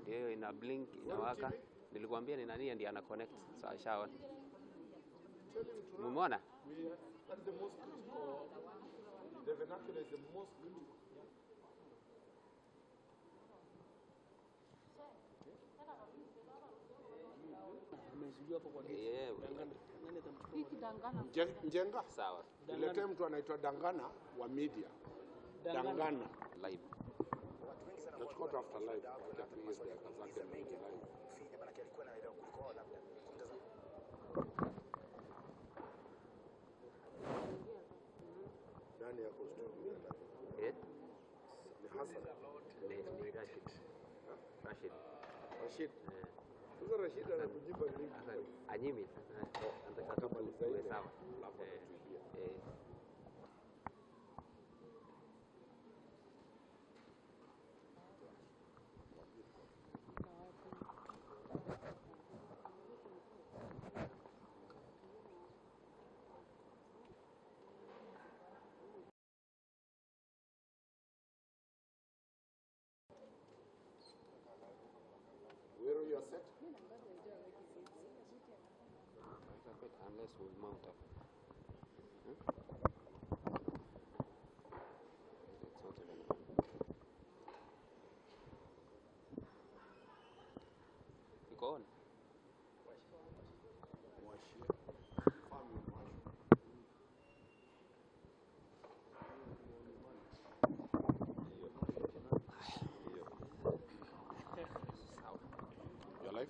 Ndio ina blink inawaka. Nilikwambia ni nani ndiye ana connect. Sawa shawa. Umeona? That's the most critical. The vernacular is the most critical. Njenga sawa. Ile mtu anaitwa Dangana wa media. Dangana live. Let's go after live. Nani yako studio? Ni Hassan. Ni Rashid. Rashid. Sasa Rashid anakujibu nini? Anyimi. Anataka tuwe sawa. Where are you set? Unless we'll mount up. Go on. Your life?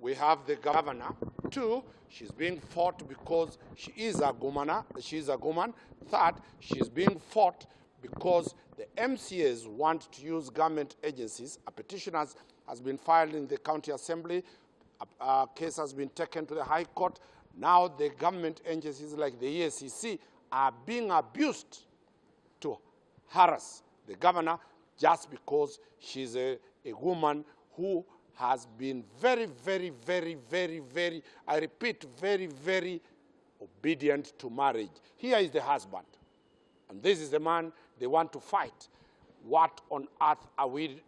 We have the governor. 2, she's being fought because she is a gomana. She's a goman. 3rd, she's being fought because the MCAs want to use government agencies. A petition has been filed in the county assembly. A case has been taken to the High Court. Now the government agencies like the EACC are being abused to harass the governor just because she's a woman who has been very, I repeat, very obedient to marriage. Here is the husband, and this is the man they want to fight. What on earth are we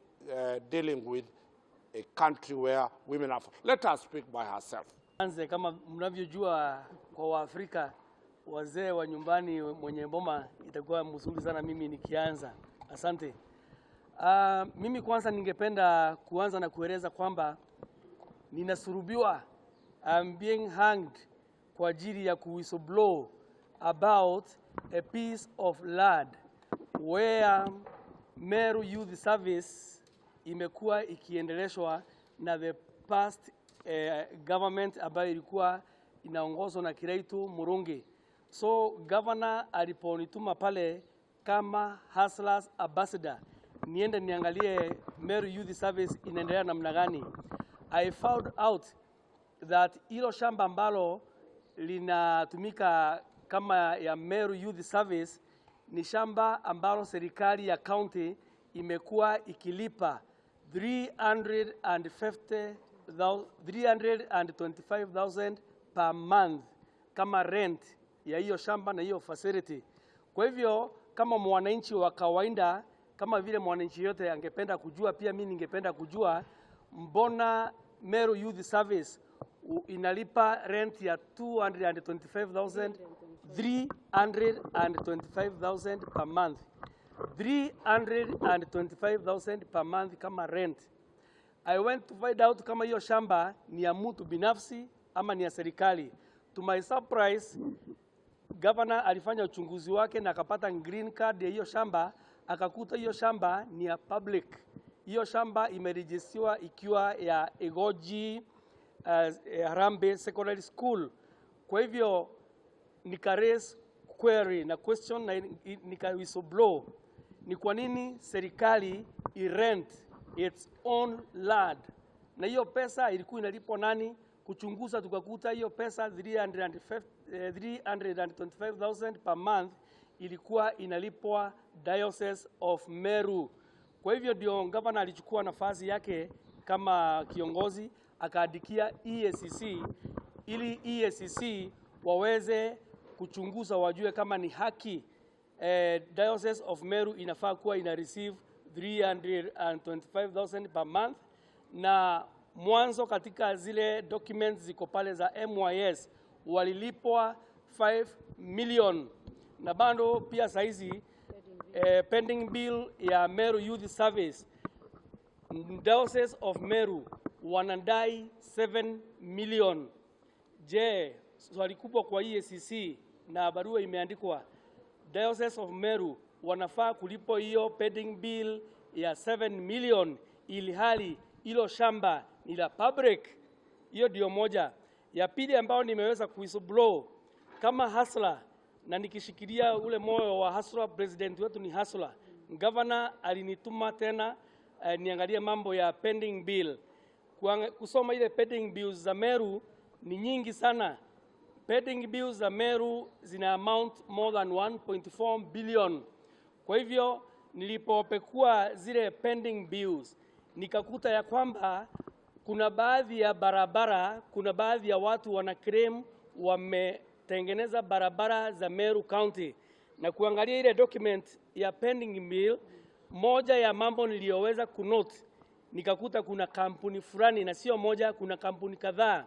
dealing with a country where women are... Let her speak by herself. Kama mnavyojua kwa Waafrika, wazee wa nyumbani mwenye boma itakuwa mzuri sana mimi nikianza. Asante. Mimi kwanza ningependa kuanza na kueleza kwamba ninasurubiwa, I'm being hanged kwa ajili ya whistleblow about a piece of land where Meru Youth Service imekuwa ikiendeleshwa na the past government ambayo ilikuwa inaongozwa na Kiraitu Murungi. So governor aliponituma pale kama hustlers ambassador niende niangalie Meru Youth Service inaendelea namna gani. I found out that hilo shamba ambalo linatumika kama ya Meru Youth Service ni shamba ambalo serikali ya county imekuwa ikilipa 325,000 per month kama rent ya hiyo shamba na hiyo facility. Kwa hivyo kama mwananchi wa kawaida, kama vile mwananchi yote angependa kujua, pia mimi ningependa kujua mbona Meru Youth Service inalipa rent ya 325,000 per month. 325,000 per month kama rent. I went to find out kama hiyo shamba ni ya mtu binafsi ama ni ya serikali. To my surprise, governor alifanya uchunguzi wake na akapata green card ya hiyo shamba, akakuta hiyo shamba ni ya public. Hiyo shamba imerejistiwa ikiwa ya Egoji Harambe Secondary School. Kwa hivyo nika raise query na question na nika whistleblow. Ni kwa nini serikali i-rent its own land? Na hiyo pesa ilikuwa inalipwa nani? Kuchunguza tukakuta hiyo pesa 325,000 per month ilikuwa inalipwa Diocese of Meru. Kwa hivyo ndio governor alichukua nafasi yake kama kiongozi akaandikia EACC ili EACC waweze kuchunguza wajue kama ni haki Diocese of Meru inafaa kuwa ina receive 325,000 per month, na mwanzo katika zile documents ziko pale za MYS walilipwa 5 million, na bado pia saizi pending bill ya Meru Youth Service Diocese of Meru wanadai 7 million. Je, swali kubwa kwa EACC na barua imeandikwa Diocese of Meru wanafaa kulipo hiyo pending bill ya 7 million ili hali ilo shamba ni la public? Hiyo ndio moja. Ya pili ambao nimeweza kuisublow kama hustler, na nikishikilia ule moyo wa hustler, president wetu ni hustler. Governor alinituma tena niangalie mambo ya pending bill. Kusoma ile pending bills za Meru ni nyingi sana. Pending bills za Meru zina amount more than 1.4 billion. Kwa hivyo nilipopekua zile pending bills nikakuta ya kwamba kuna baadhi ya barabara, kuna baadhi ya watu wana claim wametengeneza barabara za Meru County, na kuangalia ile document ya pending bill, moja ya mambo niliyoweza kunote nikakuta kuna kampuni fulani, na sio moja, kuna kampuni kadhaa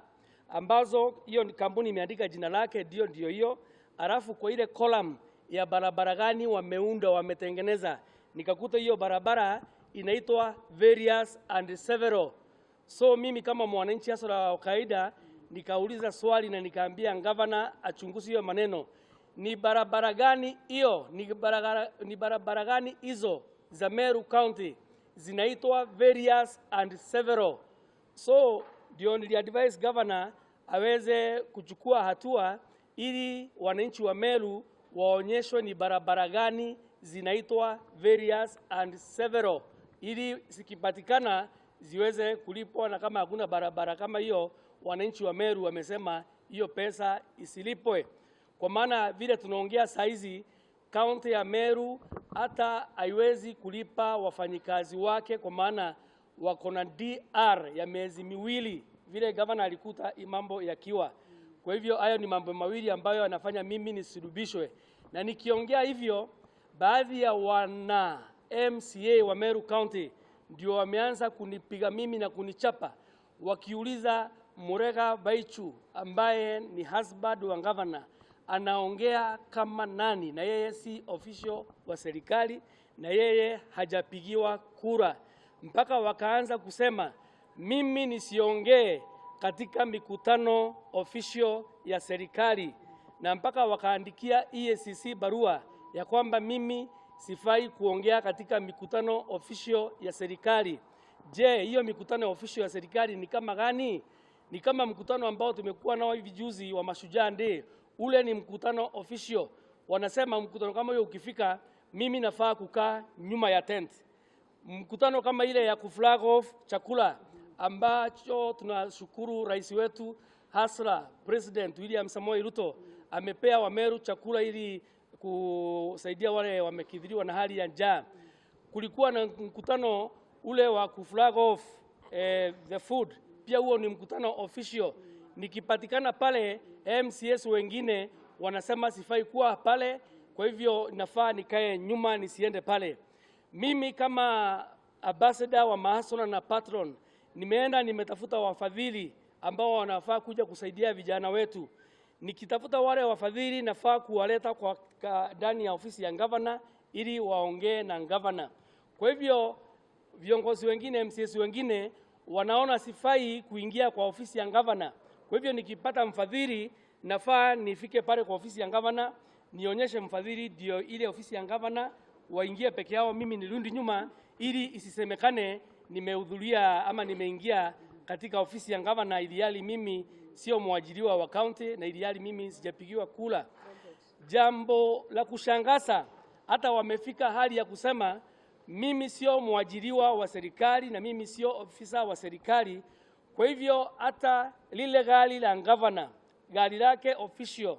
ambazo hiyo kampuni imeandika jina lake ndio hiyo, alafu kwa ile column ya barabara gani wameunda wametengeneza nikakuta hiyo barabara inaitwa various and several. So mimi kama mwananchi hasa wa kawaida nikauliza swali na nikaambia governor achunguze hiyo maneno. Ni barabara gani hiyo? Ni barabara gani hizo za Meru County zinaitwa various and several? So ndio niliadvise governor aweze kuchukua hatua ili wananchi wa Meru waonyeshwe ni barabara gani zinaitwa various and several, ili zikipatikana ziweze kulipwa, na kama hakuna barabara kama hiyo wananchi wa Meru wamesema hiyo pesa isilipwe. Kwa maana vile tunaongea saizi county ya Meru hata haiwezi kulipa wafanyikazi wake, kwa maana wako na DR ya miezi miwili vile governor alikuta mambo yakiwa. Kwa hivyo hayo ni mambo mawili ambayo yanafanya mimi nisurubishwe, na nikiongea hivyo baadhi ya wana MCA wa Meru County ndio wameanza kunipiga mimi na kunichapa wakiuliza Murega Baichu ambaye ni husband wa governor anaongea kama nani, na yeye si official wa serikali na yeye hajapigiwa kura, mpaka wakaanza kusema mimi nisiongee katika mikutano official ya serikali, na mpaka wakaandikia EACC barua ya kwamba mimi sifai kuongea katika mikutano official ya serikali. Je, hiyo mikutano official ya serikali ni kama gani? Ni kama mkutano ambao tumekuwa nao hivi juzi wa Mashujaa Day, ule ni mkutano official. Wanasema mkutano kama hiyo ukifika mimi nafaa kukaa nyuma ya tent. Mkutano kama ile ya kuflag off chakula ambacho tunashukuru rais wetu hasra President William Samoei Ruto amepea wa Meru chakula ili kusaidia wale wamekidhiriwa na hali ya njaa. Kulikuwa na mkutano ule wa kuflag off the food, pia huo ni mkutano official. Nikipatikana pale MCAs wengine wanasema sifai kuwa pale, kwa hivyo nafaa nikae nyuma nisiende pale. Mimi kama ambassador wa mahasona na patron nimeenda nimetafuta wafadhili ambao wanafaa kuja kusaidia vijana wetu. Nikitafuta wale wafadhili nafaa kuwaleta kwa ndani ya ofisi ya governor ili waongee na governor. Kwa hivyo viongozi wengine MCAs wengine wanaona sifai kuingia kwa ofisi ya governor. Kwa hivyo nikipata mfadhili nafaa nifike pale kwa ofisi ya governor nionyeshe mfadhili ndio ile ofisi ya governor waingie peke yao, mimi nirudi nyuma ili isisemekane nimehudhuria ama nimeingia katika ofisi ya governor ilihali mimi sio mwajiriwa wa county na ilihali mimi sijapigiwa kula. Jambo la kushangaza, hata wamefika hali ya kusema mimi sio mwajiriwa wa serikali na mimi sio ofisa wa serikali. Kwa hivyo hata lile gari la governor, gari lake official,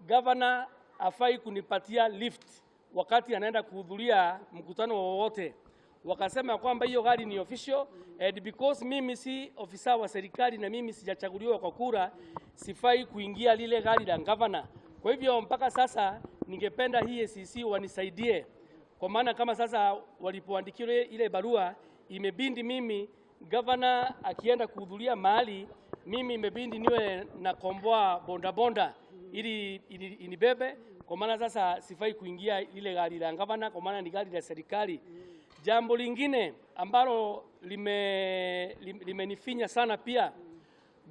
governor afai kunipatia lift wakati anaenda kuhudhuria mkutano wowote. Wakasema kwamba hiyo gari ni official, and because mimi si ofisa wa serikali na mimi sijachaguliwa kwa kura, sifai kuingia lile gari la governor. Kwa hivyo mpaka sasa ningependa hii EACC wanisaidie, kwa maana kama sasa walipoandikiwa ile barua, imebindi mimi governor akienda kuhudhuria mahali, mimi imebindi niwe na komboa bonda ili inibebe, kwa maana sasa sifai kuingia ile gari la governor, kwa maana ni gari la serikali. Jambo lingine ambalo limenifinya sana pia,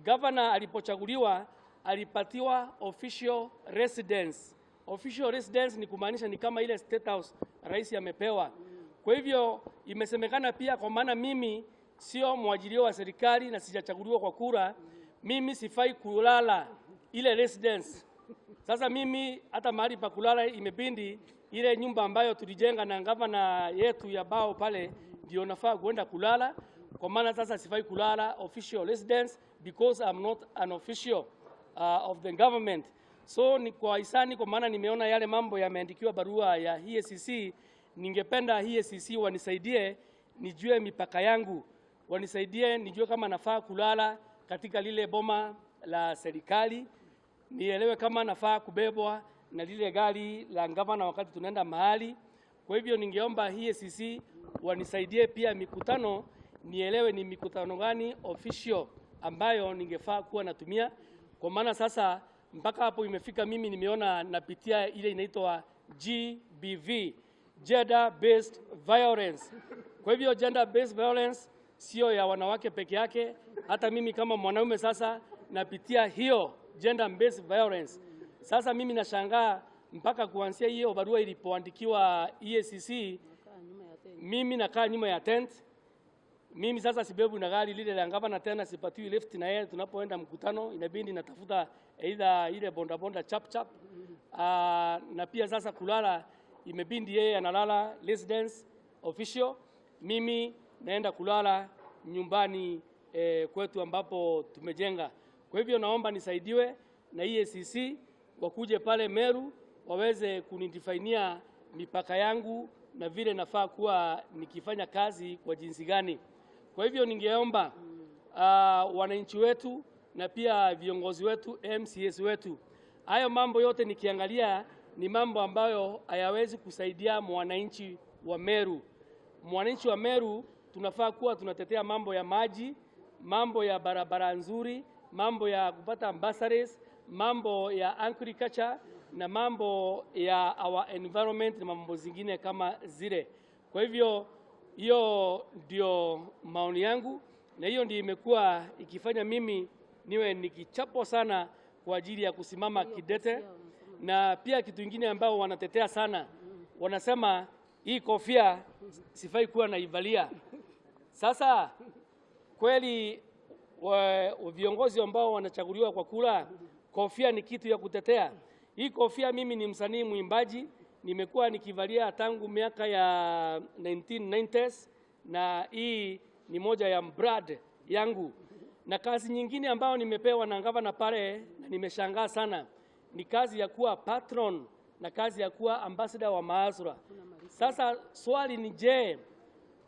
governor alipochaguliwa alipatiwa official residence. Official residence ni kumaanisha ni kama ile state house rais amepewa. Kwa hivyo imesemekana pia, kwa maana mimi sio mwajiriwa wa serikali na sijachaguliwa kwa kura, mimi sifai kulala ile residence. Sasa mimi hata mahali pa kulala imebindi ile nyumba ambayo tulijenga na gavana yetu ya bao pale ndio nafaa kuenda kulala, kwa maana sasa sifai kulala official residence because I'm not an official of the government. So ni kwa hisani, kwa maana nimeona yale mambo yameandikiwa barua ya EACC, ningependa EACC wanisaidie nijue mipaka yangu, wanisaidie nijue kama nafaa kulala katika lile boma la serikali, nielewe kama nafaa kubebwa na lile gari la gavana wakati tunaenda mahali. Kwa hivyo ningeomba EACC wanisaidie pia mikutano, nielewe ni mikutano gani official ambayo ningefaa kuwa natumia, kwa maana sasa mpaka hapo imefika mimi nimeona napitia ile inaitwa GBV, Gender Based Violence. Kwa hivyo Gender Based Violence sio ya wanawake peke yake, hata mimi kama mwanaume sasa napitia hiyo Gender Based Violence. Sasa mimi nashangaa mpaka kuanzia hiyo barua ilipoandikiwa EACC, mimi nakaa nyuma ya tent. Mimi sasa sibebu na gari lile la gavana tena, sipatiwi lift na yeye tunapoenda mkutano, inabidi natafuta either ile bonda chap. Na pia sasa kulala imebindi yeye analala residence official, mimi naenda kulala nyumbani kwetu ambapo tumejenga. Kwa hivyo naomba nisaidiwe na EACC wakuje pale Meru waweze kunidefainia mipaka yangu na vile nafaa kuwa nikifanya kazi kwa jinsi gani. Kwa hivyo ningeomba wananchi wetu na pia viongozi wetu, MCAs wetu, hayo mambo yote nikiangalia ni mambo ambayo hayawezi kusaidia mwananchi wa Meru. Mwananchi wa Meru tunafaa kuwa tunatetea mambo ya maji, mambo ya barabara nzuri, mambo ya kupata bursaries, mambo ya agriculture na mambo ya our environment na mambo zingine kama zile. Kwa hivyo hiyo ndio maoni yangu, na hiyo ndio imekuwa ikifanya mimi niwe nikichapo sana kwa ajili ya kusimama kidete. Na pia kitu kingine ambao wanatetea sana, wanasema hii kofia sifai kuwa naivalia. Sasa kweli viongozi ambao wanachaguliwa kwa kura, kofia ni kitu ya kutetea. Hii kofia, mimi ni msanii mwimbaji, nimekuwa nikivalia tangu miaka ya 1990s, na hii ni moja ya brand yangu. Na kazi nyingine ambao nimepewa na gavana pale na nimeshangaa sana ni kazi ya kuwa patron na kazi ya kuwa ambassador wa maasura. Sasa swali ni je,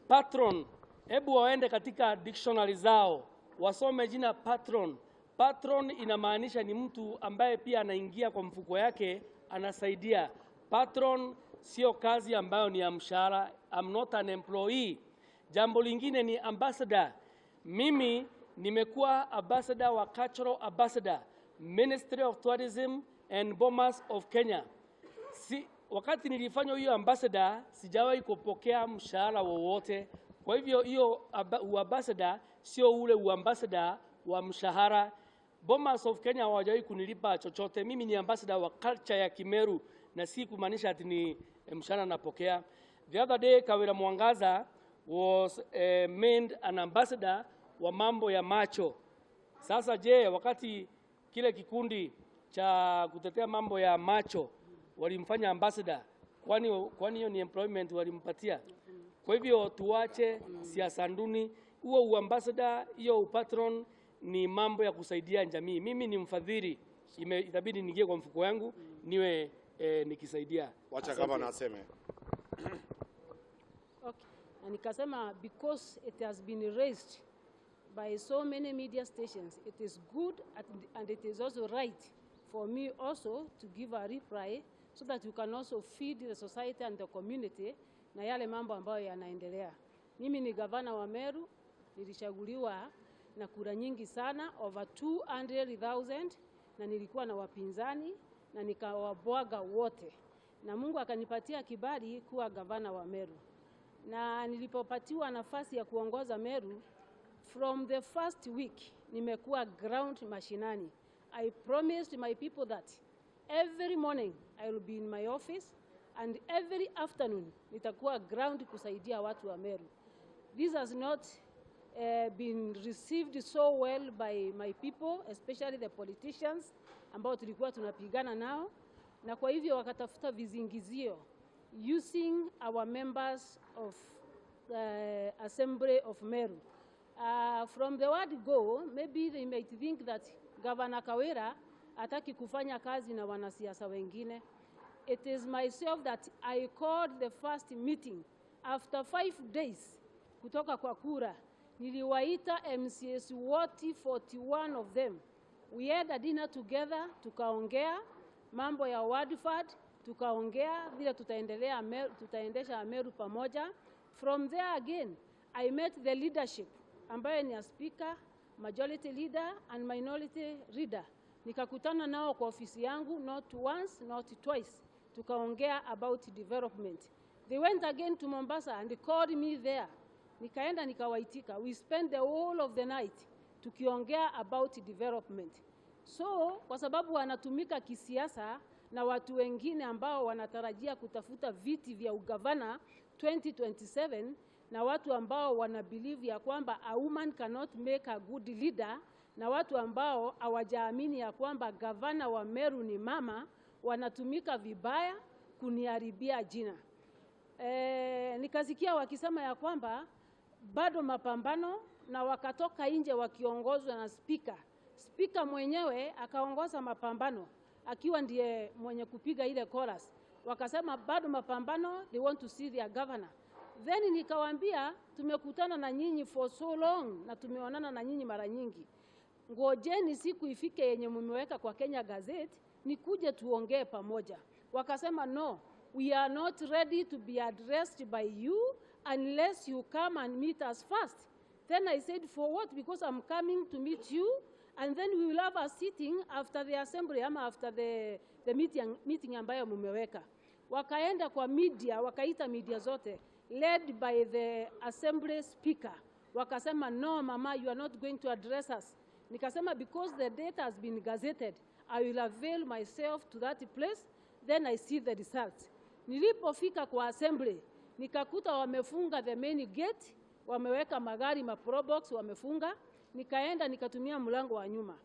patron, hebu waende katika dictionary zao wasome jina patron. Patron inamaanisha ni mtu ambaye pia anaingia kwa mfuko yake anasaidia. Patron sio kazi ambayo ni ya mshahara. I'm not an employee. Jambo lingine ni ambassador. Mimi nimekuwa ambassador wa cultural ambassador, Ministry of Tourism and Bomas of Kenya. Wakati nilifanya hiyo ambassador sijawahi kupokea mshahara wowote. Kwa hivyo hiyo ambassador sio ule ambassador wa mshahara. Bomas of Kenya hawajawahi kunilipa chochote. Mimi ni ambassador wa culture ya Kimeru na si kumaanisha ati ni mshahara napokea. The other day Kawira Mwangaza was made an ambassador wa mambo ya macho. Sasa je, wakati kile kikundi cha kutetea mambo ya macho walimfanya ambassador, kwani hiyo ni employment walimpatia? Kwa hivyo tuache siasa nduni. Huo ambassador, hiyo patron ni mambo ya kusaidia jamii. Mimi ni mfadhili, itabidi nigie kwa mfuko yangu niwe nikisaidia. Wacha kama naseme. Okay. Na nikasema because it has been raised by so many media stations, it is good and it is also right for me also to give a reply so that you can also feed the society and the community na yale mambo ambayo yanaendelea. Mimi ni gavana wa Meru, nilichaguliwa na kura nyingi sana, over 200,000, na nilikuwa na wapinzani na nikawabwaga wote. Na Mungu akanipatia kibali kuwa gavana wa Meru. Na nilipopatiwa nafasi ya kuongoza Meru, from the first week nimekuwa ground mashinani. I promised my people that every morning I will be in my office and every afternoon nitakuwa ground kusaidia watu wa Meru. This has not been received so well by my people, especially the politicians ambao tulikuwa tunapigana nao, na kwa hivyo wakatafuta vizingizio using our members of the Assembly of Meru. From the word go, maybe they might think that Governor Kawira hataki kufanya kazi na wanasiasa wengine. It is myself that I called the first meeting after 5 days kutoka kwa kura. Niliwaita MCAs wote, 41 of them. We had a dinner together, tukaongea mambo ya Wadford, tukaongea vile tutaendesha Meru pamoja. From there again, I met the leadership ambaye ni speaker, majority leader and minority leader. Nikakutana nao kwa ofisi yangu, not once, not twice. Tukaongea about development. They went again to Mombasa and called me there. Nikaenda nikawaitika. We spent the whole of the night tukiongea about development. So, kwa sababu wanatumika kisiasa na watu wengine ambao wanatarajia kutafuta viti vya ugavana 2027, na watu ambao wanabelieve ya kwamba a woman cannot make a good leader, na watu ambao hawajaamini ya kwamba gavana wa Meru ni mama, wanatumika vibaya kuniharibia jina. Nikasikia wakisema ya kwamba bado mapambano, na wakatoka nje wakiongozwa na speaker. Speaker mwenyewe akaongoza mapambano akiwa ndiye mwenye kupiga ile chorus. Wakasema bado mapambano, they want to see their governor. Then nikawaambia tumekutana na nyinyi for so long na tumeonana na nyinyi mara nyingi. Ngojeni siku ifike yenye mmeweka kwa Kenya Gazette nikuje tuongee pamoja. Wakasema no, we are not ready to be addressed by you unless you come and meet us first. Then I said, for what? Because I'm coming to meet you, and then we will have a sitting after the assembly, ama after the meeting ambayo mmeweka. Wakaenda kwa media, wakaita media zote, led by the assembly speaker. Wakasema, no mama, you are not going to address us. Nikasema, because the data has been gazetted, I will avail myself to that place, then I see the results. Nilipofika kwa assembly, nikakuta wamefunga the main gate, wameweka magari maprobox wamefunga. Nikaenda nikatumia mlango wa nyuma.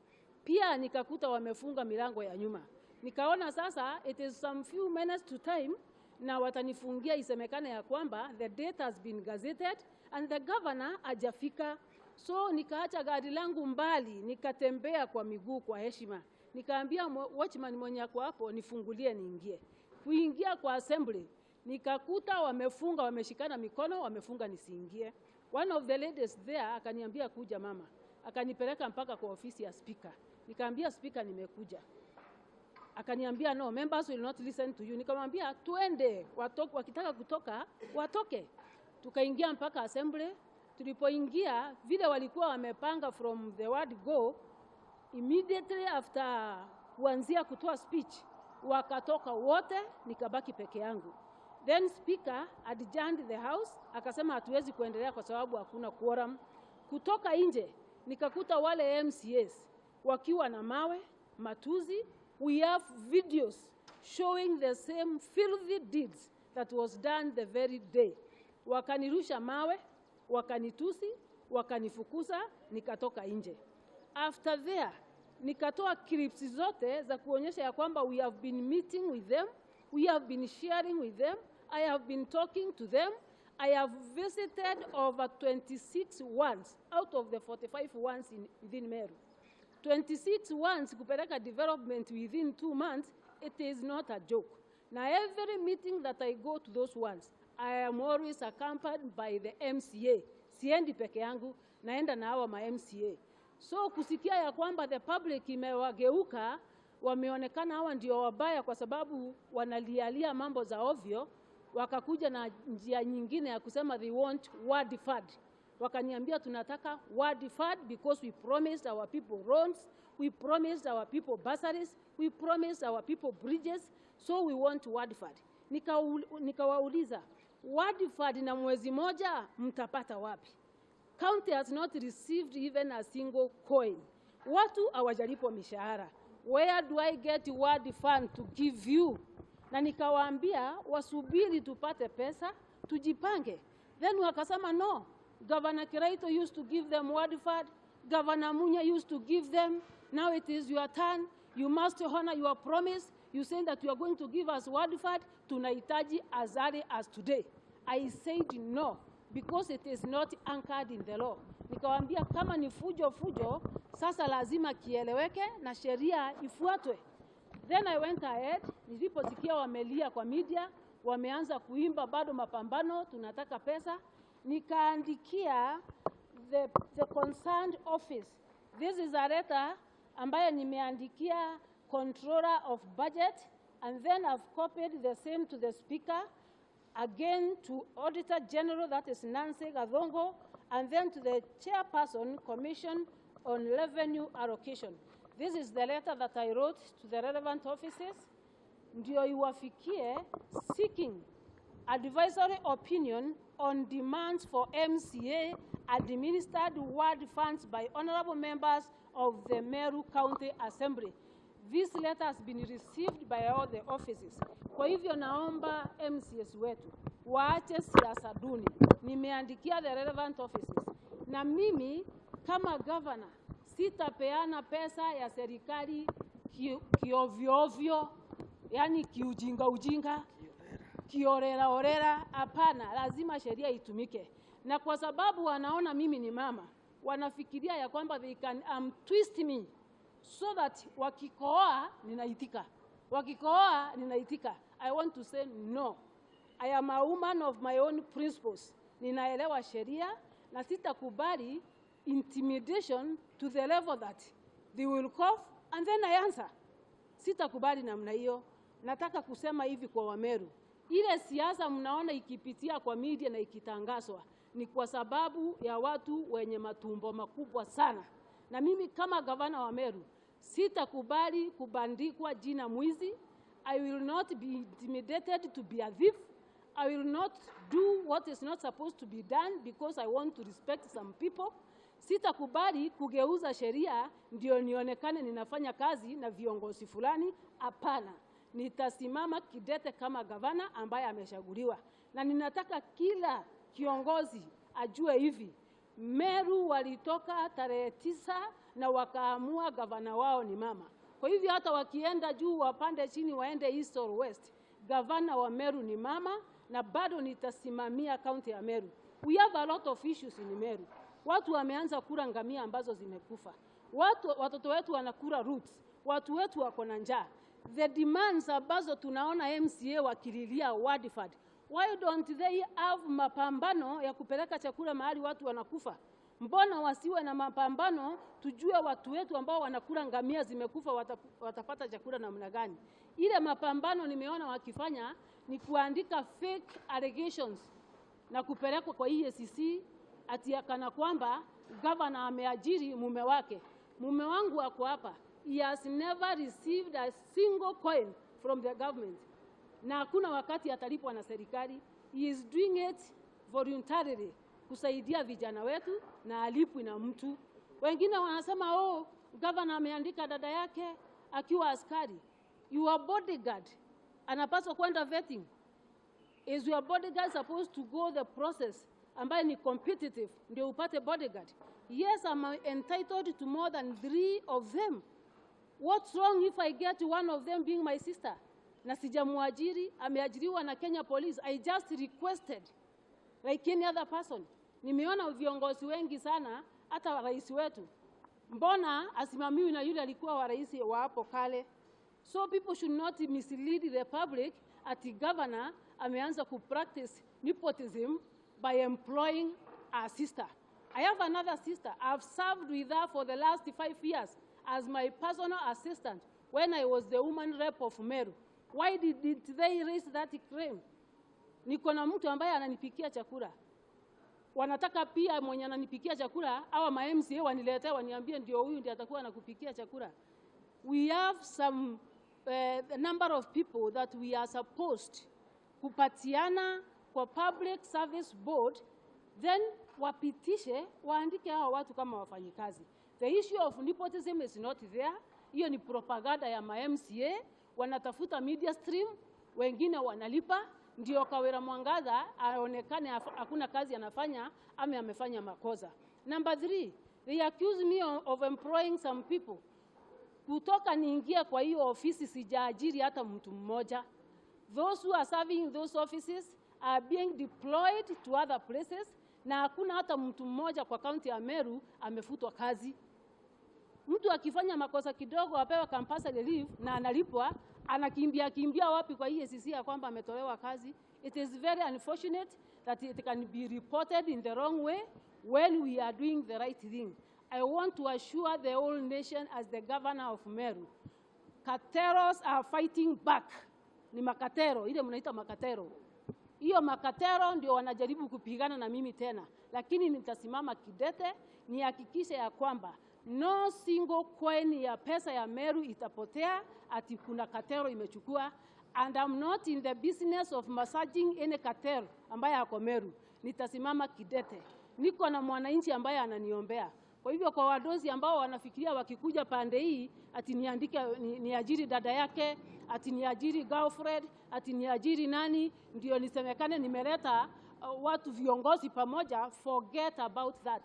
Pia nikakuta wamefunga milango ya nyuma. Nikaona sasa it is some few minutes to time na watanifungia isemekane ya kwamba the date has been gazetted and the governor hajafika. So nikaacha gari langu mbali, nikatembea kwa miguu kwa heshima. Nikaambia watchman mwenye ako hapo nifungulie niingie. Kuingia kwa assembly, nikakuta wamefunga, wameshikana mikono, wamefunga nisiingie. One of the ladies there akaniambia kuja mama. Akanipeleka mpaka kwa ofisi ya speaker. Nikaambia speaker nimekuja. Akaniambia no, members will not listen to you. Nikamwambia tuende, wakitaka kutoka, watoke. Tukaingia mpaka assembly. Tulipoingia, vile walikuwa wamepanga from the word go, immediately after kuanzia kutoa speech, wakatoka wote, nikabaki peke yangu. Then speaker adjourned the house, akasema hatuwezi kuendelea kwa sababu hakuna quorum. Kutoka nje, nikakuta wale MCAs wakiwa na mawe, matuzi. We have videos showing the same filthy deeds that was done the very day. Wakanirusha mawe, wakanitusi, wakanifukuza, nikatoka nje. After there, nikatoa clips zote za kuonyesha ya kwamba we have been meeting with them, we have been sharing with them, I have been talking to them. I have visited over 26 ones out of the 45 ones within Meru. 26 ones kupeleka development within 2 months, it is not a joke. Now every meeting that I go to those ones, I am always accompanied by the MCA. Siendi peke yangu, naenda na hawa ma MCA. So kusikia ya kwamba the public imewageuka, wameonekana hawa ndio wabaya kwa sababu wanalialia mambo za ovyo, wakakuja na njia nyingine ya kusema they want ward fund. Wakaniambia tunataka ward fund because we promised our people roads, we promised our people bursaries, we promised our people bridges, so we want ward fund. Nikawauliza, ward fund na mwezi moja mtapata wapi? County has not received even a single coin. Watu hawajalipwa mishahara. Where do I get ward fund to give you? Na nikawaambia wasubiri tupate pesa, tujipange. Then wakasema no. Governor Kiraito used to give them word fund. Governor Munya used to give them. Now it is your turn. You must honor your promise. You say that you are going to give us word fund. Tunahitaji as early as today. I said no, because it is not anchored in the law. Nikawaambia kama ni fujo, sasa lazima kieleweke na sheria ifuatwe. Then I went ahead, niliposikia wamelia kwa media, wameanza kuimba bado mapambano, tunataka pesa. Nikaandikia the concerned office. This is a letter ambaye nimeandikia Controller of Budget, and then I've copied the same to the Speaker, again to Auditor General, that is Nancy Gathongo, and then to the Chairperson, Commission on Revenue Allocation. This is the letter that I wrote to the relevant offices, ndio iwafikie, seeking advisory opinion on demands for MCA administered ward funds by honorable members of the Meru County Assembly. This letter has been received by all the offices. Kwa hivyo naomba MCAs wetu waache siasa duni. Nimeandikia the relevant offices. Na mimi kama governor sitapeana pesa ya serikali kiovyo, yani kiujinga, kiorera, hapana, lazima sheria itumike. Na kwa sababu wanaona mimi ni mama, wanafikiria ya kwamba they can twist me so that wakikoa ninaitika. I want to say no. I am a woman of my own principles. Ninaelewa sheria na sitakubali intimidation to the level that they will cough and then I answer. Sitakubali namna hiyo. Nataka kusema hivi kwa Wameru. Ile siasa mnaona ikipitia kwa media na ikitangazwa ni kwa sababu ya watu wenye matumbo makubwa sana. Na mimi kama gavana wa Meru sitakubali kubandikwa jina mwizi. I will not be intimidated to be a thief. I will not do what is not supposed to be done because I want to respect some people. Sitakubali kugeuza sheria ndio nionekane ninafanya kazi na viongozi fulani, hapana. Nitasimama kidete kama gavana ambaye ameshaguliwa. Na ninataka kila kiongozi ajue hivi. Meru walitoka tarehe 9 na wakaamua gavana wao ni mama. Kwa hivyo hata wakienda juu wapande chini waende east or west, gavana wa Meru ni mama na bado nitasimamia county ya Meru. We have a lot of issues in Meru. Watu wameanza kula ngamia ambazo zimekufa. Watoto wetu wanakula roots. Watu wetu wako na njaa. The demands ambazo tunaona MCA wakililia ward fund. Why don't they have mapambano ya kupeleka chakula mahali watu wanakufa? Mbona wasiwe na mapambano tujue watu wetu ambao wanakula ngamia zimekufa watapata chakula namna gani? Ile mapambano nimeona wakifanya ni kuandika fake allegations na kupelekwa kwa EACC ati kana kwamba governor ameajiri mume wake. Mume wangu wako hapa. He has never received a single coin from the government. Na hakuna wakati atalipwa na serikali. He is doing it voluntarily kusaidia vijana wetu na alipwi na mtu. Wengine wanasema governor ameandika dada yake akiwa askari. Your bodyguard anapaswa kwenda vetting. Is your bodyguard supposed to go the process ambaye ni competitive ndio upate bodyguard? Yes, I'm entitled to more than 3 of them. What's wrong if I get one of them being my sister? Na sijamuajiri, ameajiriwa na Kenya Police. I just requested like any other person. Nimeona viongozi wengi sana hata rais wetu. Mbona asimamiwi na yule alikuwa wa rais wa hapo kale? So people should not mislead the public ati governor ameanza kupractice nepotism by employing a sister. I have another sister. I've served with her for the last 5 years as my personal assistant. when I was the woman rep of Meru. Why did they raise that claim? Niko na mtu ambaye ananipikia chakula. Wanataka pia mwenye ananipikia chakula au MCA waniletee waniambie ndio huyu ndiye atakuwa anakupikia chakula. We have some number of people that we are supposed kupatiana kwa Public Service Board, then wapitishe waandike hao watu kama wafanyikazi. The issue of nepotism is not there. Hiyo ni propaganda ya MCA, wanatafuta media stream, wengine wanalipa ndio Kawira Mwangaza aonekane hakuna kazi anafanya ama amefanya makosa. Number 3, they accuse me of employing some people. Kutoka niingia kwa hiyo ofisi sijaajiri hata mtu mmoja. Those who are serving in those offices are being deployed to other places, na hakuna hata mtu mmoja kwa kaunti ya Meru amefutwa kazi. Mtu akifanya makosa kidogo apewa compulsory leave na analipwa, anakimbia wapi kwa EACC ya kwamba ametolewa kazi. It is very unfortunate that it can be reported in the wrong way when we are doing the right thing. I want to assure the whole nation as the governor of Meru, Kateros are fighting back. Ni makatero, ile mnaita makatero. Hiyo makatero ndio wanajaribu kupigana na mimi tena. Lakini nitasimama kidete, nihakikishe ya kwamba no single coin ya pesa ya Meru itapotea ati kuna katero imechukua. And I'm not in the business of massaging any katero ambaye ako Meru. Nitasimama kidete. Niko na mwananchi ambaye ananiombea. Kwa hivyo kwa wadozi ambao wanafikiria wakikuja pande hii ati niajiri dada yake, ati niajiri girlfriend, ati niajiri nani ndio nisemekane nimeleta watu viongozi pamoja, forget about that.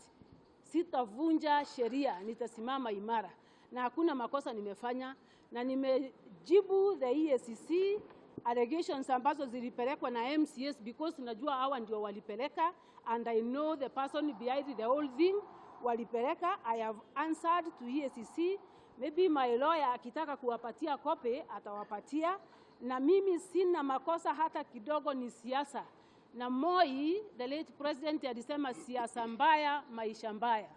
Sitavunja sheria, nitasimama imara. Na hakuna makosa nimefanya, na nimejibu the EACC allegations ambazo zilipelekwa na MCAs because najua hawa ndio walipeleka, and I know the person behind the whole thing walipeleka. I have answered to EACC. Maybe my lawyer akitaka kuwapatia kope atawapatia, na mimi sina makosa hata kidogo, ni siasa. Na Moi, the late president, alisema siasa mbaya, maisha mbaya.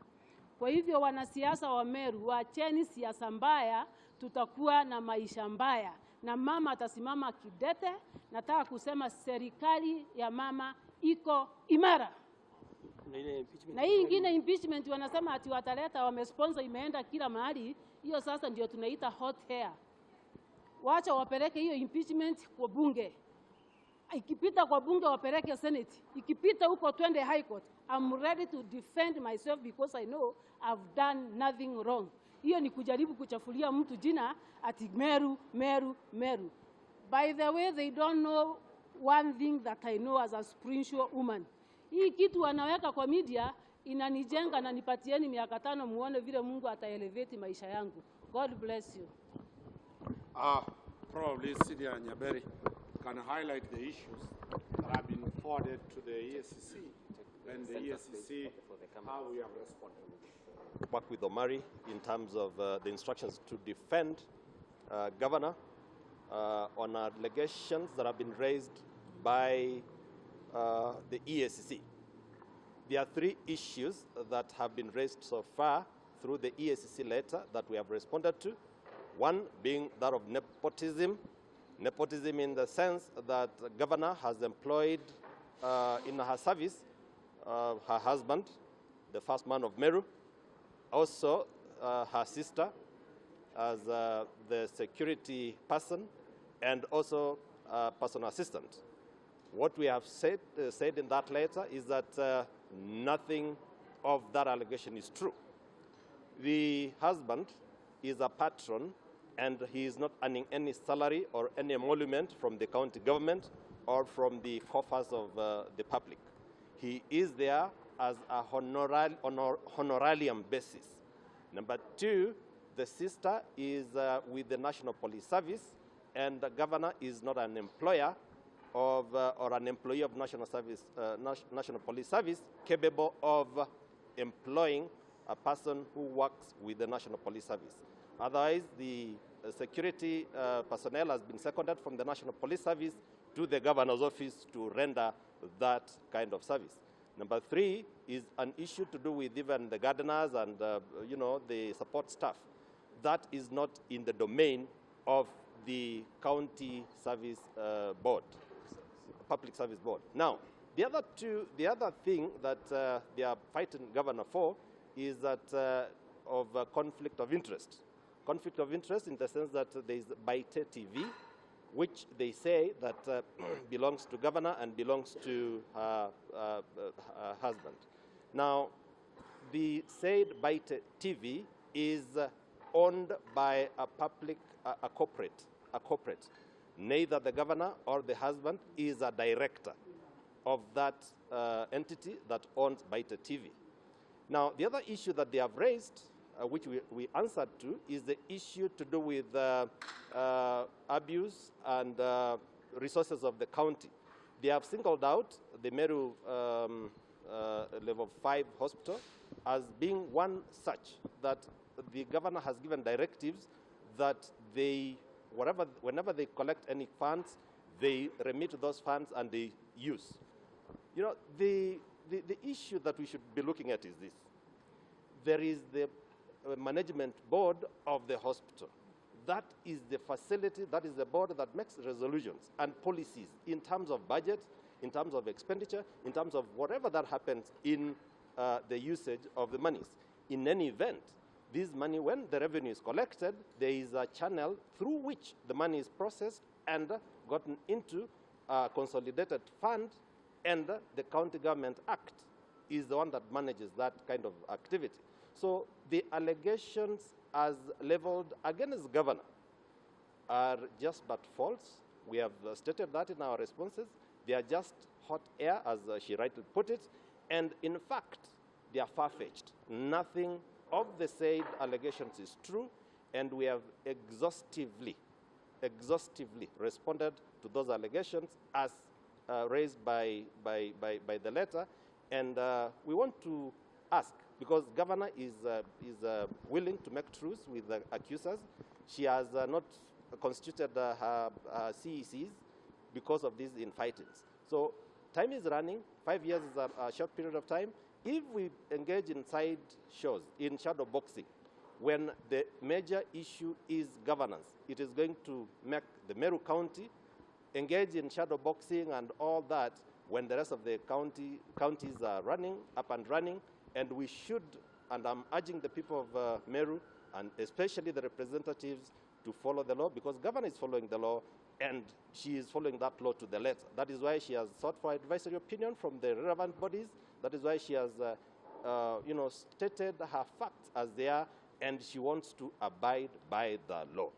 Kwa hivyo wanasiasa wa Meru, waacheni siasa mbaya, tutakuwa na maisha mbaya. Na mama atasimama kidete. Nataka kusema serikali ya mama iko imara. Na hii ingine impeachment wanasema ati wataleta, wamesponsor, imeenda kila mahali. Hiyo sasa ndio tunaita hot hair. Wacha wapeleke hiyo impeachment kwa bunge. Ikipita kwa bunge wapeleke Senate. Ikipita huko twende High Court. I'm ready to defend myself because I know I've done nothing wrong. Hiyo ni kujaribu kuchafulia mtu jina ati Meru, Meru, Meru. By the way, they don't know one thing that I know as a spiritual woman. Hii kitu wanaweka kwa media inanijenga, na nipatieni miaka 5 muone vile Mungu ataelevate maisha yangu. God bless you. Probably Sidia Nyaberi can highlight the issues that have been forwarded to the EACC, and the EACC, how we have responded. Work with Omari in terms of the instructions to defend Governor on allegations that have been raised by the EACC. There are 3 issues that have been raised so far through the EACC letter that we have responded to. One being that of nepotism. Nepotism in the sense that the governor has employed in her service her husband, the first man of Meru, also her sister as the security person, and also personal assistant. What we have said in that letter is that nothing of that allegation is true. The husband is a patron, and he is not earning any salary or any emolument from the county government or from the coffers of the public. He is there as a honorarium basis. Number 2, the sister is with the National Police Service, and the governor is not an employer of or an employee of National Police Service capable of employing a person who works with the National Police Service. Otherwise, the security personnel has been seconded from the National Police Service to the governor's office to render that kind of service. Number 3 is an issue to do with even the gardeners and the support staff. That is not in the domain of the County Service Board, Public Service Board. Now, the other thing that they are fighting governor for is that of conflict of interest. Conflict of interest in the sense that there is Baichu TV, which they say that belongs to governor and belongs to her husband. Now, the said Baichu TV is owned by a corporate. Neither the governor or the husband is a director of that entity that owns Baichu TV. Now, the other issue that they have raised, which we answered to, is the issue to do with abuse and resources of the county. They have singled out the Meru level 5 hospital as being one such that the governor has given directives that they, whenever they collect any funds, they remit those funds and they use. You know, the issue that we should be looking at is this. There is the management board of the hospital. That is the facility, that is the board that makes resolutions and policies in terms of budget, in terms of expenditure, in terms of whatever that happens in the usage of the monies. In any event, this money, when the revenue is collected, there is a channel through which the money is processed and gotten into a consolidated fund, and the County Government Act is the one that manages that kind of activity. So the allegations as leveled against the governor are just but false. We have stated that in our responses. They are just hot air, as she rightly put it, and in fact, they are far-fetched. Nothing of the said allegations is true, and we have exhaustively responded to those allegations as raised by the letter, and we want to ask, because governor is willing to make truce with the accusers. She has not constituted her CECs because of these infightings. So time is running. 5 years is a short period of time. If we engage in side shows, in shadow boxing, when the major issue is governance, it is going to make the Meru County engage in shadow boxing and all that when the rest of the counties are running, up and running. And we should, and I'm urging the people of Meru, and especially the representatives, to follow the law, because governor is following the law, and she is following that law to the letter. That is why she has sought for advisory opinion from the relevant bodies. That is why she has, stated her facts as they are, and she wants to abide by the law.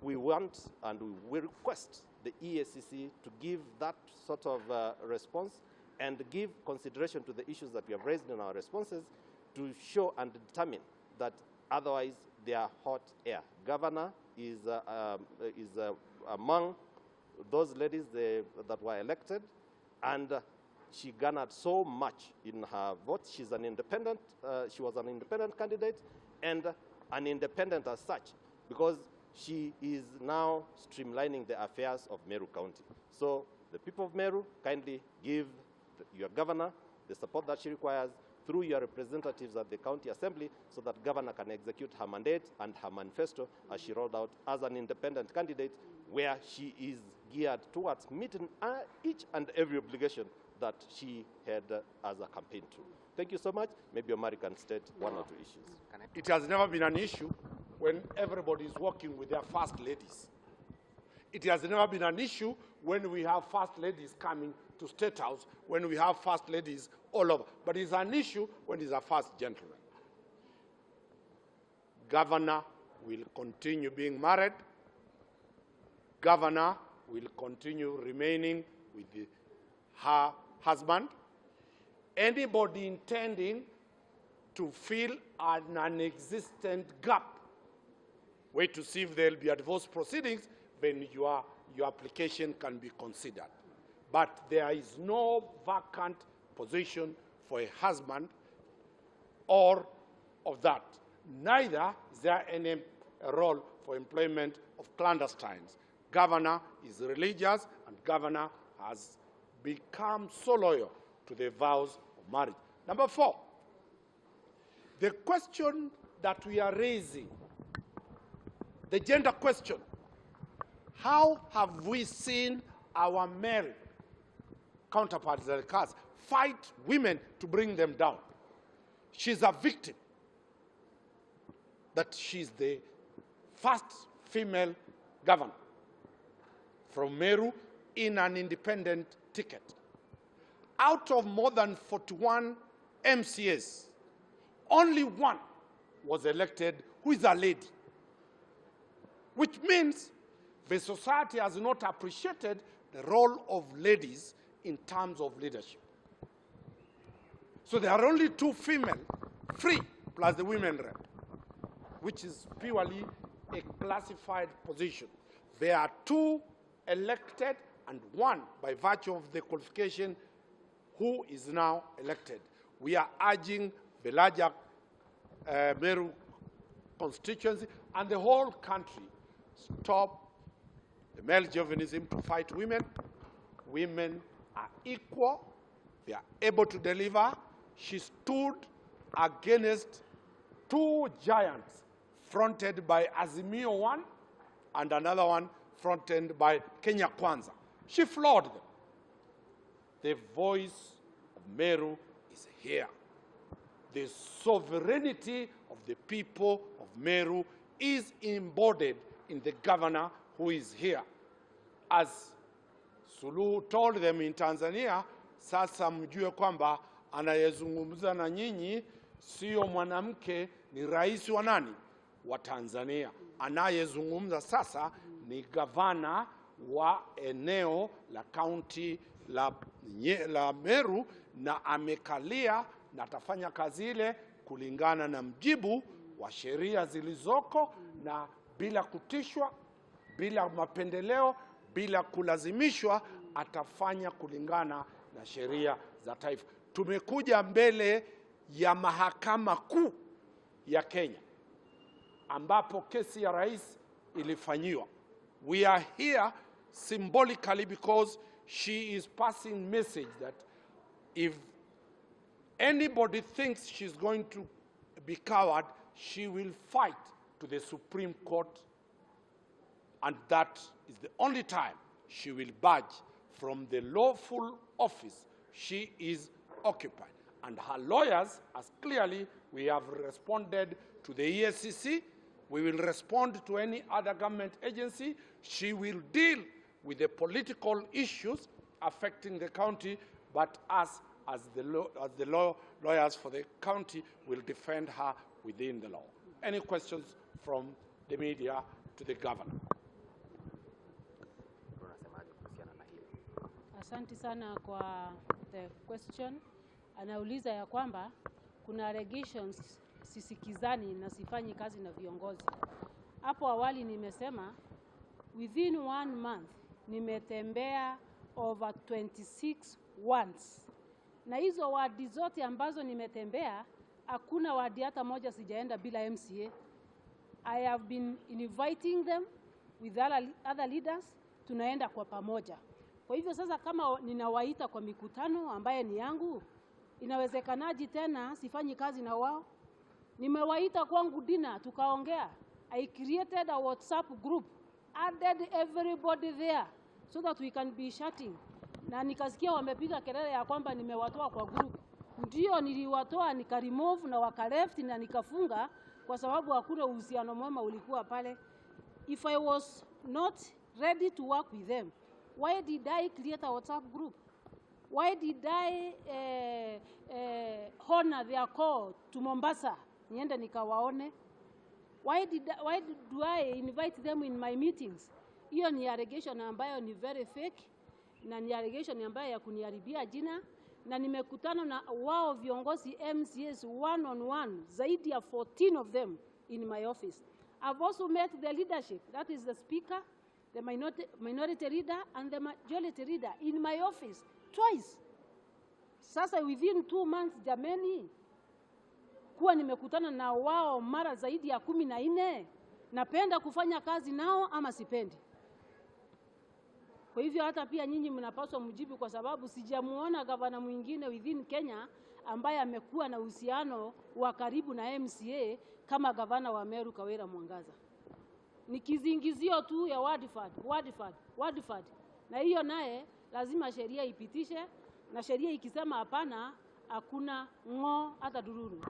We want and we request the EACC to give that sort of response and give consideration to the issues that we have raised in our responses to show and determine that otherwise they are hot air. Governor is among those ladies that were elected, and she garnered so much in her vote. She's an independent, she was an independent candidate and an independent as such, because she is now streamlining the affairs of Meru County. So the people of Meru, kindly give your governor the support that she requires through your representatives at the county assembly, so that governor can execute her mandate and her manifesto as she rolled out as an independent candidate, where she is geared towards meeting each and every obligation that she had as a campaign tool. Thank you so much. Maybe Omari can state one or two issues. It has never been an issue when everybody is working with their first ladies. It has never been an issue when we have first ladies coming to State House, when we have first ladies all over. But it's an issue when it's a first gentleman. Governor will continue being married. Governor will continue remaining with her husband. Anybody intending to fill an non-existent gap, wait to see if there will be a divorce proceedings, then your application can be considered. But there is no vacant position for a husband or of that. Neither is there any role for employment of clandestines. Governor is religious, and governor has become so loyal to the vows of marriage. Number 4, the question that we are raising, the gender question, How have we seen our male counterparts, the cast, fight women to bring them down? She's a victim. That she's the first female governor from Meru in an independent ticket. Out of more than 41 MCAs, only one was elected who is a lady, which means the society has not appreciated the role of ladies in terms of leadership. So there are only 2 female, 3 plus the women rep, which is purely a classified position. There are 2 elected and 1 by virtue of the qualification who is now elected. We are urging the larger Meru constituency and the whole country, stop the male chauvinism to fight women. Women are equal. They are able to deliver. She stood against 2 giants fronted by Azimio 1 and another one fronted by Kenya Kwanza. She floored them. The voice of Meru is here. The sovereignty of the people of Meru is embodied in the governor who is here. As Suluhu told them in Tanzania, sasa mjue kwamba anayezungumza na nyinyi sio mwanamke, ni rais wa nani? Wa Tanzania. Anayezungumza sasa ni gavana wa eneo la kaunti la Meru, na amekalia na atafanya kazi ile kulingana na mjibu wa sheria zilizoko na bila kutishwa, bila mapendeleo, bila kulazimishwa, atafanya kulingana na sheria za taifa. Tumekuja mbele ya mahakama kuu ya Kenya ambapo kesi ya rais ilifanyiwa. We are here symbolically because she is passing message that if anybody thinks she's going to be coward, she will fight to the Supreme Court, and that is the only time she will budge from the lawful office she is occupied. And her lawyers, as clearly we have responded to the EACC, we will respond to any other government agency. She will deal with the political issues affecting the county, but us, as the lawyers for the county, will defend her within the law. Any questions from the media to the governor? Asante sana kwa the question. Anauliza ya kwamba kuna allegations sisikizani na sifanyi kazi na viongozi. Hapo awali nimesema within 1 month nimetembea over 26 once. Na hizo wadi zote ambazo nimetembea, hakuna wadi hata moja sijaenda bila MCA. I have been inviting them with other leaders, tunaenda kwa pamoja. Kwa hivyo sasa kama ninawaita kwa mikutano ambaye ni yangu, inawezekanaje tena sifanyi kazi na wao? Nimewaita kwangu dinner, tukaongea. I created a WhatsApp group, added everybody there so that we can be chatting. Na nikasikia wamepiga kelele ya kwamba nimewatoa kwa group. Ndio niliwatoa, nikaremove na wakaleft na nikafunga kwa sababu hakuna uhusiano mwema ulikuwa pale. If I was not ready to work with them, why did I create a WhatsApp group? Why did I honor their call to Mombasa? Niende nikawaone. Why do I invite them in my meetings? Hiyo ni allegation ambayo ni very fake, na ni allegation ambayo ya kuniharibia jina, na nimekutana na wao viongozi MCAs one on one, zaidi ya 14 of them in my office. I've also met the leadership, that is the speaker, the minority leader and the majority leader in my office twice. Sasa within 2 months jameni, kuwa nimekutana na wao mara zaidi ya 14, napenda kufanya kazi nao ama sipendi? Kwa hivyo hata pia nyinyi mnapaswa mjibu, kwa sababu sijamuona gavana mwingine within Kenya ambaye amekuwa na uhusiano wa karibu na MCA kama gavana wa Meru Kawira Mwangaza. ni kizingizio tu ya wadifad. Na hiyo naye lazima sheria ipitishe, na sheria ikisema hapana, hakuna ng'o hata dururu.